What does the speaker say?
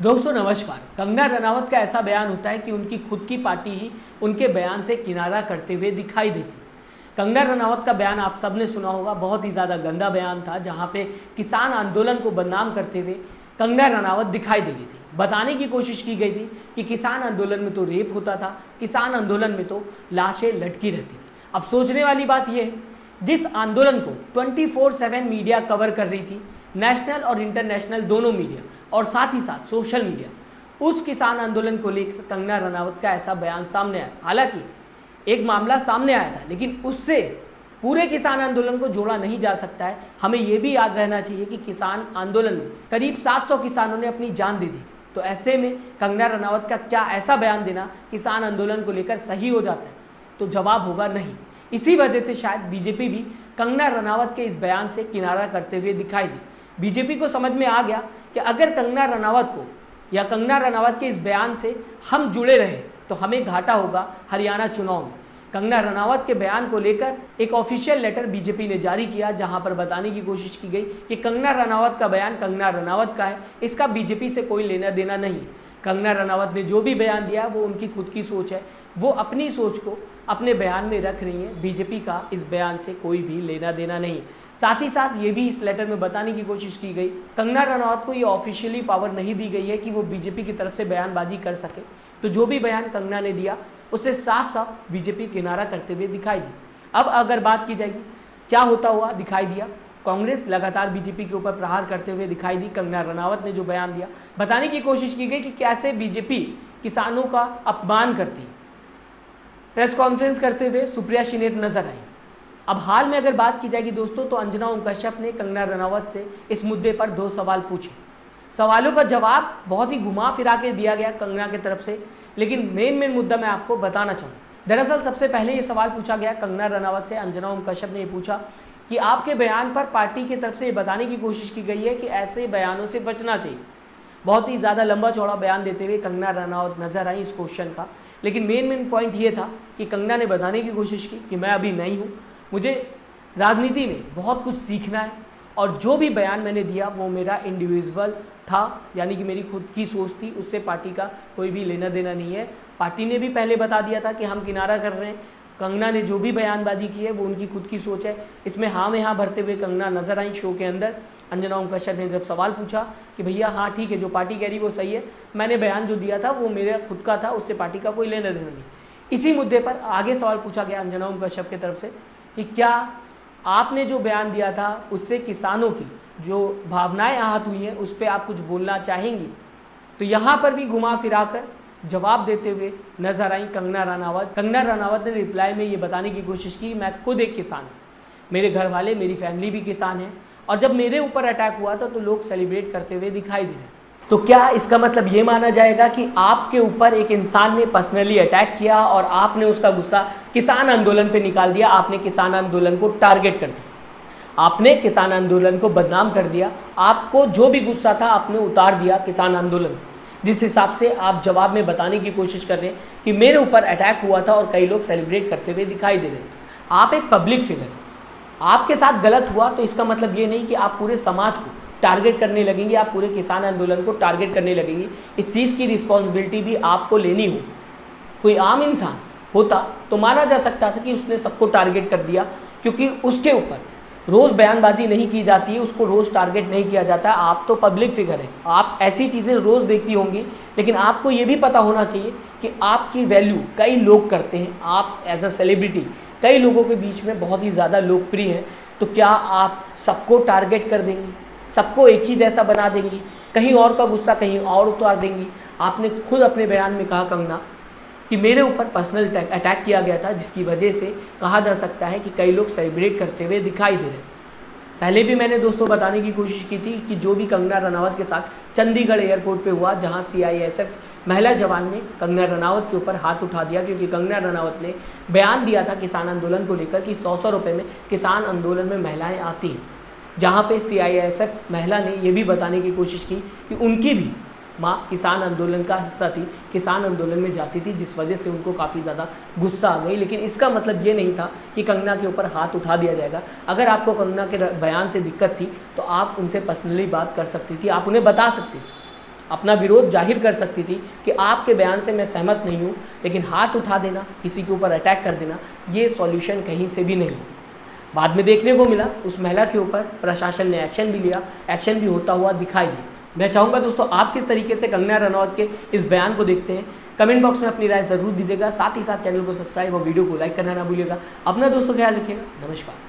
दोस्तों नमस्कार। कंगना रनावत का ऐसा बयान होता है कि उनकी खुद की पार्टी ही उनके बयान से किनारा करते हुए दिखाई देती। कंगना रनावत का बयान आप सबने सुना होगा, बहुत ही ज़्यादा गंदा बयान था जहां पे किसान आंदोलन को बदनाम करते हुए कंगना रनावत दिखाई दे रही थी। बताने की कोशिश की गई थी कि किसान आंदोलन में तो रेप होता था, किसान आंदोलन में तो लाशें लटकी रहती थी। अब सोचने वाली बात यह है, जिस आंदोलन को 24/7 मीडिया कवर कर रही थी, नेशनल और इंटरनेशनल दोनों मीडिया और साथ ही साथ सोशल मीडिया, उस किसान आंदोलन को लेकर कंगना रनावत का ऐसा बयान सामने आया। हालांकि एक मामला सामने आया था, लेकिन उससे पूरे किसान आंदोलन को जोड़ा नहीं जा सकता है। हमें यह भी याद रहना चाहिए कि किसान आंदोलन में करीब 700 किसानों ने अपनी जान दे दी। तो ऐसे में कंगना रनावत का क्या ऐसा बयान देना किसान आंदोलन को लेकर सही हो जाता है? तो जवाब होगा नहीं। इसी वजह से शायद बीजेपी भी कंगना रनावत के इस बयान से किनारा करते हुए दिखाई दी। बीजेपी को समझ में आ गया कि अगर कंगना रनावत को या कंगना रनावत के इस बयान से हम जुड़े रहे तो हमें घाटा होगा हरियाणा चुनाव में। कंगना रनावत के बयान को लेकर एक ऑफिशियल लेटर बीजेपी ने जारी किया, जहां पर बताने की कोशिश की गई कि कंगना रनावत का बयान कंगना रनावत का है, इसका बीजेपी से कोई लेना देना नहीं। कंगना रनावत ने जो भी बयान दिया वो उनकी खुद की सोच है, वो अपनी सोच को अपने बयान में रख रही है। बीजेपी का इस बयान से कोई भी लेना देना नहीं। साथ ही साथ ये भी इस लेटर में बताने की कोशिश की गई, कंगना रनावत को ये ऑफिशियली पावर नहीं दी गई है कि वो बीजेपी की तरफ से बयानबाजी कर सके। तो जो भी बयान कंगना ने दिया उससे साफ साफ बीजेपी किनारा करते हुए दिखाई दी। अब अगर बात की जाएगी क्या होता हुआ दिखाई दिया, कांग्रेस लगातार बीजेपी के ऊपर प्रहार करते हुए दिखाई दी। कंगना रनावत ने जो बयान दिया, बताने की कोशिश की गई कि कैसे बीजेपी किसानों का अपमान करती। प्रेस कॉन्फ्रेंस करते हुए सुप्रिया श्रीनेत नजर आई। अब हाल में अगर बात की जाएगी दोस्तों, तो अंजना ओम कश्यप ने कंगना रनावत से इस मुद्दे पर 2 सवाल पूछे। सवालों का जवाब बहुत ही घुमा फिरा के दिया गया कंगना की तरफ से, लेकिन मेन मुद्दा मैं आपको बताना चाहूँ। दरअसल सबसे पहले ये सवाल पूछा गया कंगना रनावत से, अंजना ओम कश्यप ने ये पूछा कि आपके बयान पर पार्टी की तरफ से ये बताने की कोशिश की गई है कि ऐसे बयानों से बचना चाहिए। बहुत ही ज़्यादा लंबा चौड़ा बयान देते हुए कंगना रनावत नजर आई इस क्वेश्चन का, लेकिन मेन पॉइंट ये था कि कंगना ने बताने की कोशिश की कि मैं अभी नई हूँ, मुझे राजनीति में बहुत कुछ सीखना है और जो भी बयान मैंने दिया वो मेरा इंडिविजुअल था, यानी कि मेरी खुद की सोच थी, उससे पार्टी का कोई भी लेना देना नहीं है। पार्टी ने भी पहले बता दिया था कि हम किनारा कर रहे हैं। कंगना ने जो भी बयानबाजी की है वो उनकी खुद की सोच है। इसमें हाँ में हाँ भरते हुए कंगना नजर आई शो के अंदर। अंजना ओम कश्यप ने जब सवाल पूछा कि भैया हाँ ठीक है, जो पार्टी कह रही वो सही है, मैंने बयान जो दिया था वो मेरा खुद का था, उससे पार्टी का कोई लेना देना नहीं। इसी मुद्दे पर आगे सवाल पूछा गया अंजना ओम कश्यप की तरफ से कि क्या आपने जो बयान दिया था उससे किसानों की जो भावनाएं आहत हुई हैं उस पर आप कुछ बोलना चाहेंगी? तो यहाँ पर भी घुमा फिरा कर जवाब देते हुए नजर आई कंगना रनावत। कंगना रनावत ने रिप्लाई में ये बताने की कोशिश की, मैं खुद एक किसान हूँ, मेरे घर वाले मेरी फैमिली भी किसान है, और जब मेरे ऊपर अटैक हुआ था तो लोग सेलिब्रेट करते हुए दिखाई दे रहे। तो क्या इसका मतलब ये माना जाएगा कि आपके ऊपर एक इंसान ने पर्सनली अटैक किया और आपने उसका गुस्सा किसान आंदोलन पे निकाल दिया, आपने किसान आंदोलन को टारगेट कर दिया, आपने किसान आंदोलन को बदनाम कर दिया, आपको जो भी गुस्सा था आपने उतार दिया किसान आंदोलन, जिस हिसाब से आप जवाब में बताने की कोशिश कर रहे हैं कि मेरे ऊपर अटैक हुआ था और कई लोग सेलिब्रेट करते हुए दिखाई दे रहे हैं। आप एक पब्लिक फिगर, आपके साथ गलत हुआ तो इसका मतलब ये नहीं कि आप पूरे समाज को टारगेट करने लगेंगे, आप पूरे किसान आंदोलन को टारगेट करने लगेंगे। इस चीज़ की रिस्पॉन्सिबिलिटी भी आपको लेनी हो। कोई आम इंसान होता तो माना जा सकता था कि उसने सबको टारगेट कर दिया, क्योंकि उसके ऊपर रोज़ बयानबाजी नहीं की जाती है, उसको रोज़ टारगेट नहीं किया जाता। आप तो पब्लिक फिगर है, आप ऐसी चीज़ें रोज़ देखती होंगी, लेकिन आपको ये भी पता होना चाहिए कि आपकी वैल्यू कई लोग करते हैं। आप एज अ सेलिब्रिटी कई लोगों के बीच में बहुत ही ज़्यादा लोकप्रिय है, तो क्या आप सबको टारगेट कर देंगी, सबको एक ही जैसा बना देंगी, कहीं और का गुस्सा कहीं और उतार देंगी? आपने खुद अपने बयान में कहा कंगना कि मेरे ऊपर पर्सनल अटैक किया गया था, जिसकी वजह से कहा जा सकता है कि कई लोग सेलिब्रेट करते हुए दिखाई दे रहे थे। पहले भी मैंने दोस्तों बताने की कोशिश की थी कि जो भी कंगना रनावत के साथ चंडीगढ़ एयरपोर्ट पे हुआ, जहां CISF महिला जवान ने कंगना रनावत के ऊपर हाथ उठा दिया, क्योंकि कंगना रनावत ने बयान दिया था किसान आंदोलन को लेकर कि 100 रुपये में किसान आंदोलन में महिलाएँ आती हैं, जहाँ पे CISF महिला ने यह भी बताने की कोशिश की कि उनकी भी माँ किसान आंदोलन का हिस्सा थी, किसान आंदोलन में जाती थी, जिस वजह से उनको काफ़ी ज़्यादा गुस्सा आ गई। लेकिन इसका मतलब ये नहीं था कि कंगना के ऊपर हाथ उठा दिया जाएगा। अगर आपको कंगना के बयान से दिक्कत थी तो आप उनसे पर्सनली बात कर सकती थी, आप उन्हें बता सकती थी अपना विरोध जाहिर कर सकती थी कि आपके बयान से मैं सहमत नहीं हूँ, लेकिन हाथ उठा देना, किसी के ऊपर अटैक कर देना, ये सॉल्यूशन कहीं से भी नहीं। बाद में देखने को मिला उस महिला के ऊपर प्रशासन ने एक्शन भी लिया, एक्शन भी होता हुआ दिखाई दिया। मैं चाहूँगा दोस्तों आप किस तरीके से कंगना रनौत के इस बयान को देखते हैं, कमेंट बॉक्स में अपनी राय ज़रूर दीजिएगा। साथ ही साथ चैनल को सब्सक्राइब और वीडियो को लाइक करना ना भूलिएगा। अपना दोस्तों ख्याल रखिएगा। नमस्कार।